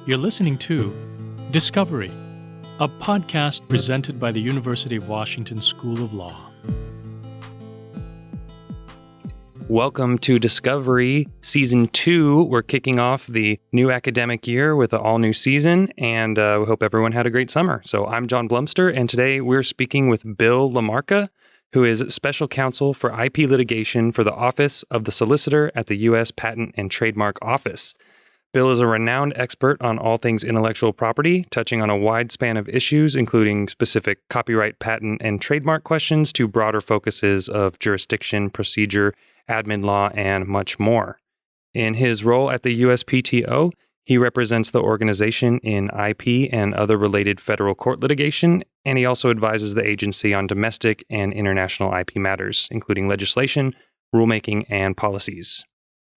You're listening to Discovery, a podcast presented by the University of Washington School of Law. Welcome to Discovery Season 2. We're kicking off the new academic year with an all-new season, and we hope everyone had a great summer. So I'm John Blumster, and today we're speaking with Bill LaMarca, who is Special Counsel for IP litigation for the Office of the Solicitor at the U.S. Patent and Trademark Office. Bill is a renowned expert on all things intellectual property, touching on a wide span of issues, including specific copyright, patent, and trademark questions to broader focuses of jurisdiction, procedure, admin law, and much more. In his role at the USPTO, he represents the organization in IP and other related federal court litigation, and he also advises the agency on domestic and international IP matters, including legislation, rulemaking, and policies.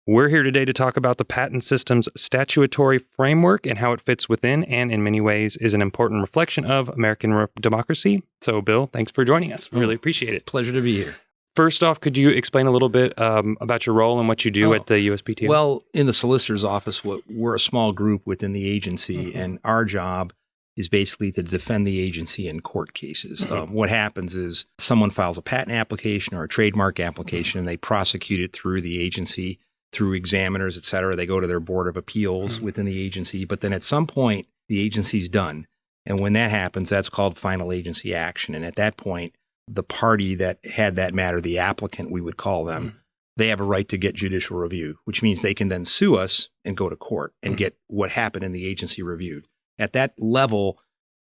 We're here today to talk about the patent system's statutory framework and how it fits within and in many ways is an important reflection of American democracy. So, Bill, thanks for joining us. We really appreciate it. Pleasure to be here. First off, could you explain a little bit about your role and what you do at the USPTO? Well, in the solicitor's office, we're a small group within the agency, and our job is basically to defend the agency in court cases. What happens is someone files a patent application or a trademark application, and they prosecute it through the agency, through examiners, et cetera. They go to their board of appeals within the agency, but then at some point, the agency's done. And when that happens, that's called final agency action. And at that point, the party that had that matter, the applicant, we would call them, they have a right to get judicial review, which means they can then sue us and go to court and get what happened in the agency reviewed. At that level,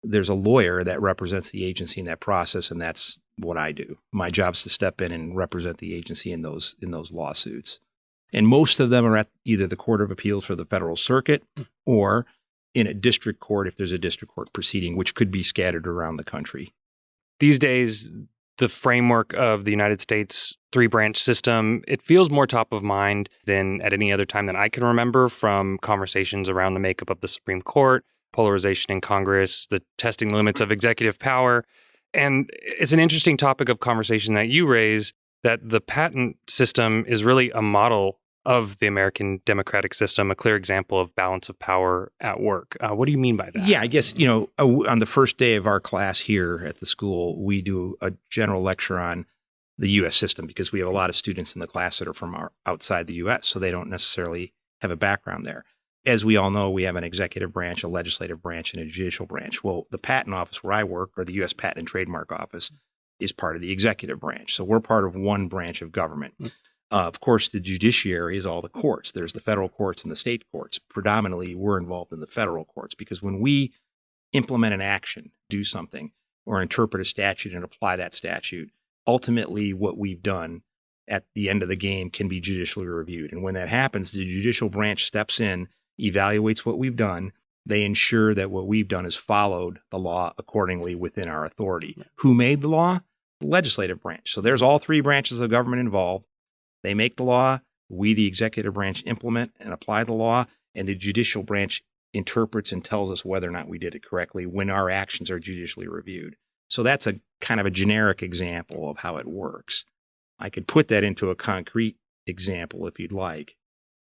there's a lawyer that represents the agency in that process, and that's what I do. My job is to step in and represent the agency in those lawsuits. And most of them are at either the Court of Appeals for the Federal Circuit or in a district court if there's a district court proceeding, which could be scattered around the country. These days, the framework of the United States three-branch system, it feels more top of mind than at any other time that I can remember, from conversations around the makeup of the Supreme Court, polarization in Congress, the testing limits of executive power. And it's an interesting topic of conversation that you raise, that the patent system is really a model of the American democratic system, a clear example of balance of power at work. What do you mean by that? Yeah, I guess, on the first day of our class here at the school, we do a general lecture on the U.S. system because we have a lot of students in the class that are from outside the U.S., so they don't necessarily have a background there. As we all know, we have an executive branch, a legislative branch, and a judicial branch. Well, the patent office where I work, or the U.S. Patent and Trademark Office, is part of the executive branch. So we're part of one branch of government. Of course, the judiciary is all the courts. There's the federal courts and the state courts. Predominantly, we're involved in the federal courts because when we implement an action, do something, or interpret a statute and apply that statute, ultimately what we've done at the end of the game can be judicially reviewed. And when that happens, the judicial branch steps in, evaluates what we've done. They ensure that what we've done is followed the law accordingly within our authority. Who made the law? The legislative branch. So there's all three branches of government involved. They make the law, we, the executive branch, implement and apply the law, and the judicial branch interprets and tells us whether or not we did it correctly when our actions are judicially reviewed. So that's a kind of a generic example of how it works. I could put that into a concrete example if you'd like.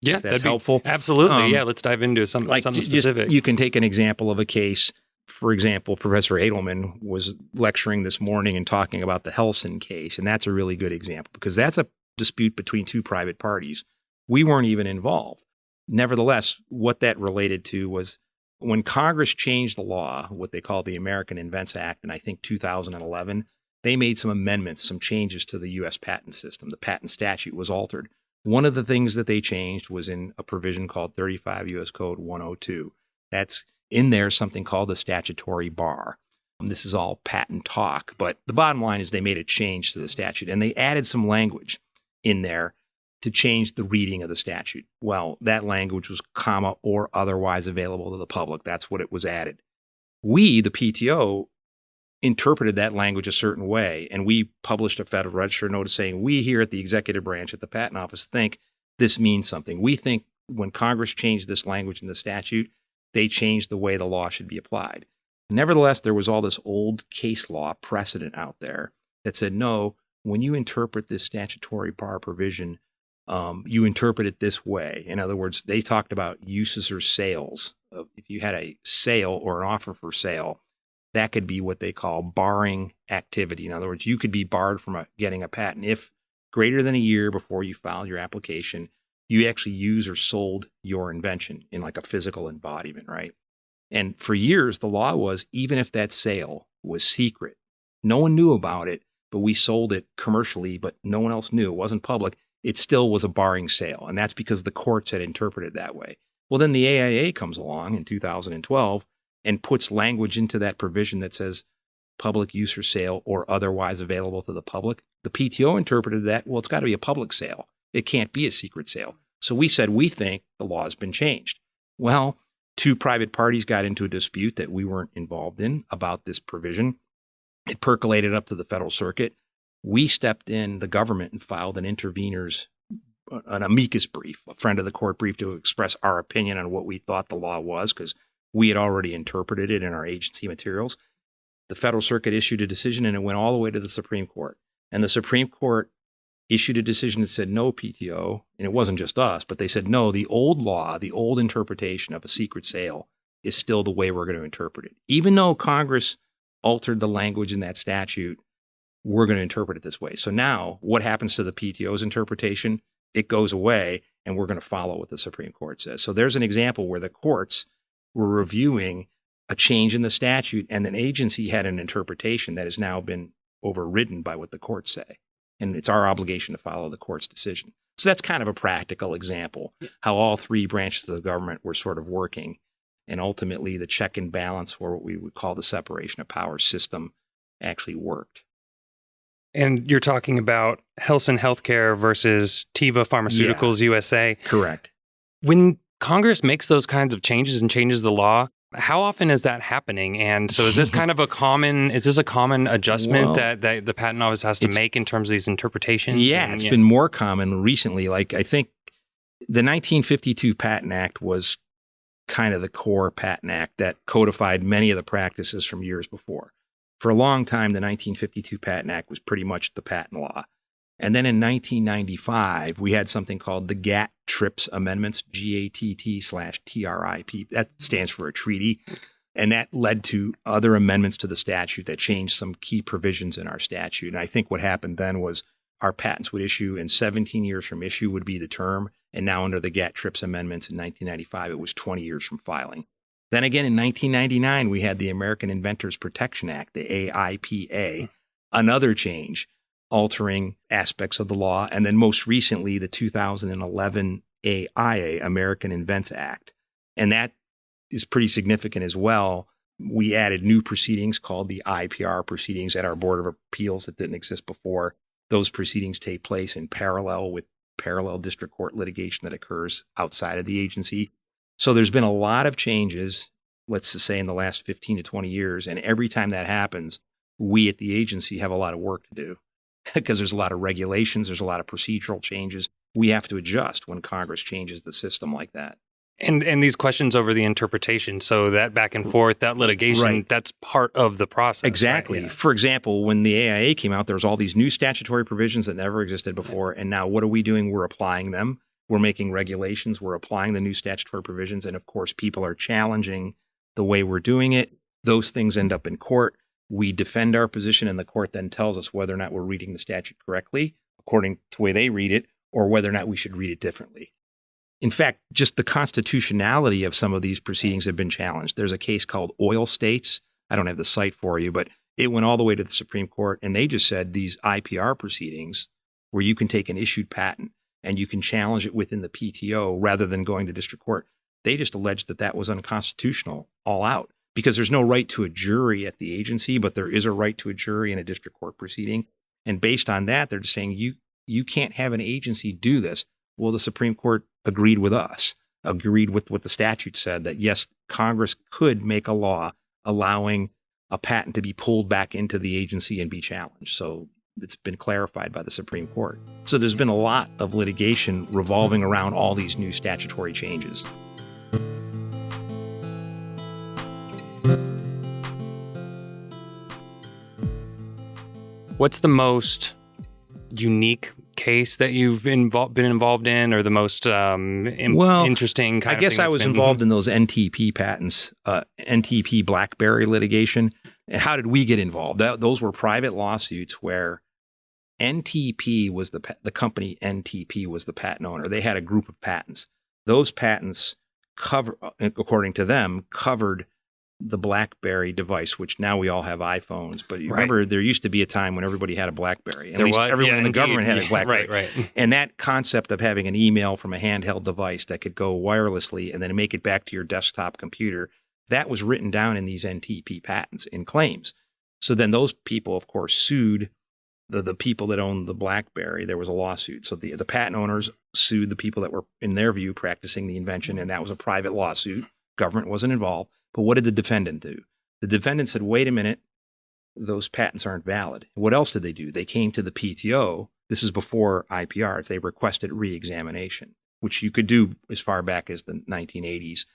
Yeah, if that's helpful. Absolutely. Let's dive into something specific. You can take an example of a case. For example, Professor Edelman was lecturing this morning and talking about the Helsin case, and that's a really good example because that's a dispute between two private parties. We weren't even involved. Nevertheless, what that related to was when Congress changed the law, what they call the American Invents Act in, I think, 2011, they made some amendments, some changes to the U.S. patent system. The patent statute was altered. One of the things that they changed was in a provision called 35 U.S. Code 102. That's in there something called the statutory bar. This is all patent talk, but the bottom line is they made a change to the statute, and they added some language in there to change the reading of the statute. Well, that language was comma or otherwise available to the public. That's what it was added. We, the PTO, interpreted that language a certain way, and we published a Federal Register notice saying, we here at the executive branch at the Patent Office think this means something. We think when Congress changed this language in the statute, they changed the way the law should be applied. Nevertheless, there was all this old case law precedent out there that said, no, when you interpret this statutory bar provision, you interpret it this way. In other words, they talked about uses or sales. If you had a sale or an offer for sale, that could be what they call barring activity. In other words, you could be barred from getting a patent if greater than a year before you filed your application, you actually use or sold your invention in like a physical embodiment, right? And for years, the law was even if that sale was secret, no one knew about it, but we sold it commercially, but no one else knew, it wasn't public, it still was a barring sale. And that's because the courts had interpreted it that way. Well, then the AIA comes along in 2012 and puts language into that provision that says public use or sale or otherwise available to the public. The PTO interpreted that, well, it's got to be a public sale. It can't be a secret sale. So we said, we think the law has been changed. Well, two private parties got into a dispute that we weren't involved in about this provision. It percolated up to the federal circuit. We stepped in, the government, and filed an amicus brief, a friend of the court brief, to express our opinion on what we thought the law was, because we had already interpreted it in our agency materials. The federal circuit issued a decision, and it went all the way to the Supreme Court. And the Supreme Court issued a decision that said, no, PTO, and it wasn't just us, but they said, no, the old law, the old interpretation of a secret sale is still the way we're going to interpret it. Even though Congress altered the language in that statute, we're going to interpret it this way. So now what happens to the PTO's interpretation? It goes away, and we're going to follow what the Supreme Court says. So there's an example where the courts were reviewing a change in the statute, and an agency had an interpretation that has now been overridden by what the courts say. And it's our obligation to follow the court's decision. So that's kind of a practical example, how all three branches of the government were sort of working. And ultimately, the check and balance, or what we would call the separation of powers system, actually worked. And you're talking about Helsinn Healthcare versus Teva Pharmaceuticals USA. Correct. When Congress makes those kinds of changes and changes the law, how often is that happening? And so is this kind of a common adjustment that the patent office has to make in terms of these interpretations? Yeah, it's been more common recently. Like, I think the 1952 Patent Act was kind of the core patent act that codified many of the practices from years before. For a long time, the 1952 Patent Act was pretty much the patent law. And then in 1995, we had something called the GATT-TRIPS amendments, GATT/TRIP. That stands for a treaty. And that led to other amendments to the statute that changed some key provisions in our statute. And I think what happened then was our patents would issue, and 17 years from issue would be the term. And now under the GATT-TRIPS amendments in 1995, it was 20 years from filing. Then again, in 1999, we had the American Inventors Protection Act, the AIPA, another change altering aspects of the law. And then most recently, the 2011 AIA, American Invents Act. And that is pretty significant as well. We added new proceedings called the IPR proceedings at our Board of Appeals that didn't exist before. Those proceedings take place in parallel with parallel district court litigation that occurs outside of the agency. So there's been a lot of changes, let's just say in the last 15 to 20 years. And every time that happens, we at the agency have a lot of work to do because there's a lot of regulations, there's a lot of procedural changes. We have to adjust when Congress changes the system like that. And these questions over the interpretation, so that back and forth, that litigation, that's part of the process. Exactly. Right? Yeah. For example, when the AIA came out, there was all these new statutory provisions that never existed before. And now what are we doing? We're applying them. We're making regulations. We're applying the new statutory provisions. And of course, people are challenging the way we're doing it. Those things end up in court. We defend our position, and the court then tells us whether or not we're reading the statute correctly, according to the way they read it, or whether or not we should read it differently. In fact, just the constitutionality of some of these proceedings have been challenged. There's a case called Oil States. I don't have the site for you, but it went all the way to the Supreme Court, and they just said these IPR proceedings where you can take an issued patent and you can challenge it within the PTO rather than going to district court. They just alleged that that was unconstitutional all out because there's no right to a jury at the agency, but there is a right to a jury in a district court proceeding. And based on that, they're just saying you can't have an agency do this. Well, the Supreme Court agreed with us, agreed with what the statute said, that yes, Congress could make a law allowing a patent to be pulled back into the agency and be challenged. So it's been clarified by the Supreme Court. So there's been a lot of litigation revolving around all these new statutory changes. What's the most unique case that you've been involved in, or the most interesting kind I guess of thing I was involved in those NTP patents, NTP BlackBerry litigation. And how did we get involved? Those were private lawsuits where NTP was the company NTP was the patent owner. They had a group of patents. Those patents according to them, covered the BlackBerry device, which now we all have iPhones. But you remember, there used to be a time when everybody had a BlackBerry. At least everyone in the government had a BlackBerry. Right. And that concept of having an email from a handheld device that could go wirelessly and then make it back to your desktop computer, that was written down in these NTP patents in claims. So then those people, of course, sued the people that owned the BlackBerry. There was a lawsuit. So the patent owners sued the people that were, in their view, practicing the invention, and that was a private lawsuit. Government wasn't involved. But what did the defendant do? The defendant said, wait a minute, those patents aren't valid. What else did they do? They came to the PTO. This is before IPRs. They requested re-examination, which you could do as far back as the 1980s.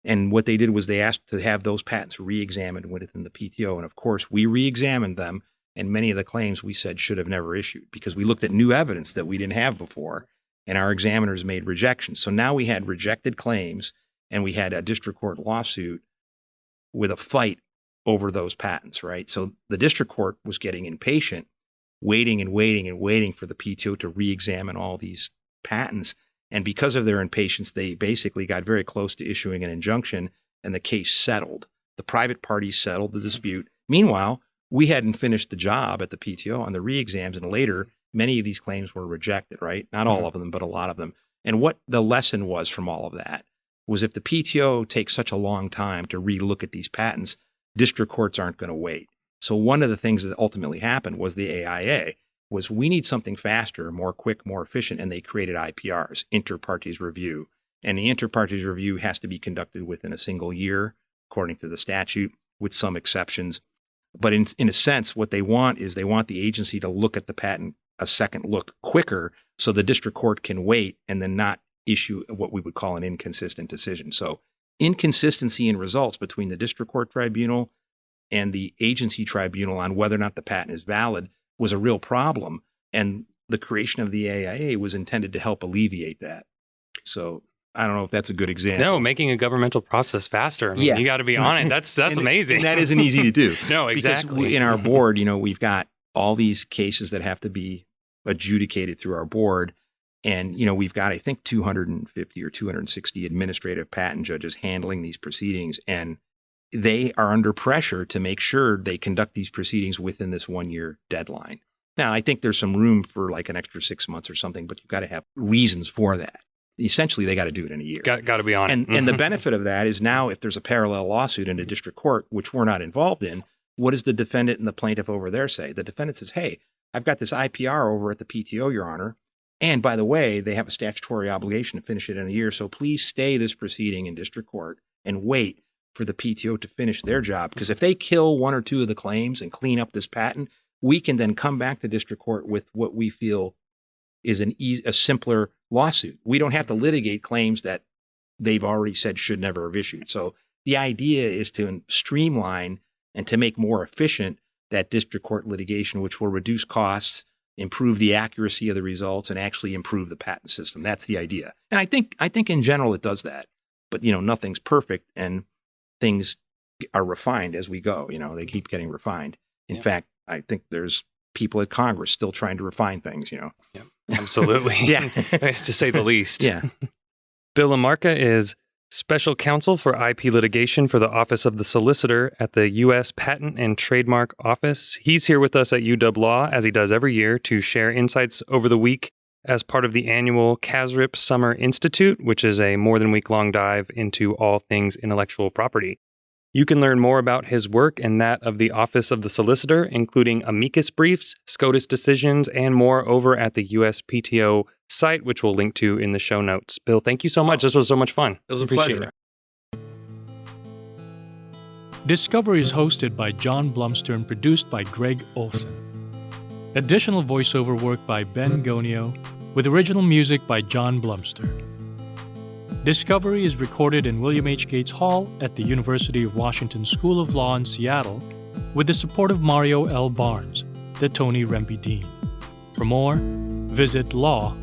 And what they did was they asked to have those patents re-examined within the PTO. And of course, we re-examined them. And many of the claims we said should have never issued because we looked at new evidence that we didn't have before. And our examiners made rejections. So now we had rejected claims and we had a district court lawsuit with a fight over those patents, right? So the district court was getting impatient, waiting for the PTO to re-examine all these patents. And because of their impatience, they basically got very close to issuing an injunction and the case settled. The private parties settled the dispute. Meanwhile, we hadn't finished the job at the PTO on the re-exams, and later, many of these claims were rejected, right? Not all of them, but a lot of them. And what the lesson was from all of that was if the PTO takes such a long time to re-look at these patents, district courts aren't going to wait. So one of the things that ultimately happened was the AIA was we need something faster, more quick, more efficient, and they created IPRs, inter-parties review. And the inter-parties review has to be conducted within a single year, according to the statute, with some exceptions. But in a sense, what they want is they want the agency to look at the patent a second look quicker so the district court can wait and then not issue what we would call an inconsistent decision. So inconsistency in results between the district court tribunal and the agency tribunal on whether or not the patent is valid was a real problem. And the creation of the AIA was intended to help alleviate that. So I don't know if that's a good example. No, making a governmental process faster. I mean, you got to be on it. That's amazing. And that isn't easy to do. No, exactly. Because in our board, we've got all these cases that have to be adjudicated through our board. And, we've got, I think, 250 or 260 administrative patent judges handling these proceedings. And they are under pressure to make sure they conduct these proceedings within this 1-year deadline. Now, I think there's some room for like an extra 6 months or something, but you've got to have reasons for that. Essentially, they got to do it in a year. Got to be on it. And the benefit of that is now if there's a parallel lawsuit in a district court, which we're not involved in, what does the defendant and the plaintiff over there say? The defendant says, hey, I've got this IPR over at the PTO, Your Honor. And by the way, they have a statutory obligation to finish it in a year. So please stay this proceeding in district court and wait for the PTO to finish their job. Because if they kill one or two of the claims and clean up this patent, we can then come back to district court with what we feel is a simpler lawsuit. We don't have to litigate claims that they've already said should never have issued. So the idea is to streamline and to make more efficient that district court litigation, which will reduce costs, improve the accuracy of the results, and actually improve the patent system. That's the idea. And I think in general it does that. But nothing's perfect, and things are refined as we go. They keep getting refined. In fact, I think there's people at Congress still trying to refine things. Yeah, absolutely. Yeah, to say the least. Yeah. Bill LaMarca is Special Counsel for IP Litigation for the Office of the Solicitor at the U.S. Patent and Trademark Office. He's here with us at UW Law, as he does every year, to share insights over the week as part of the annual CASRIP Summer Institute, which is a more than week-long dive into all things intellectual property. You can learn more about his work and that of the Office of the Solicitor, including amicus briefs, SCOTUS decisions, and more over at the USPTO site, which we'll link to in the show notes. Bill, thank you so much. This was so much fun. It was a pleasure. Discovery is hosted by John Blumster and produced by Greg Olson. Additional voiceover work by Ben Gonio, with original music by John Blumster. Discovery is recorded in William H. Gates Hall at the University of Washington School of Law in Seattle with the support of Mario L. Barnes, the Tony Rempe Dean. For more, visit law.uw.edu.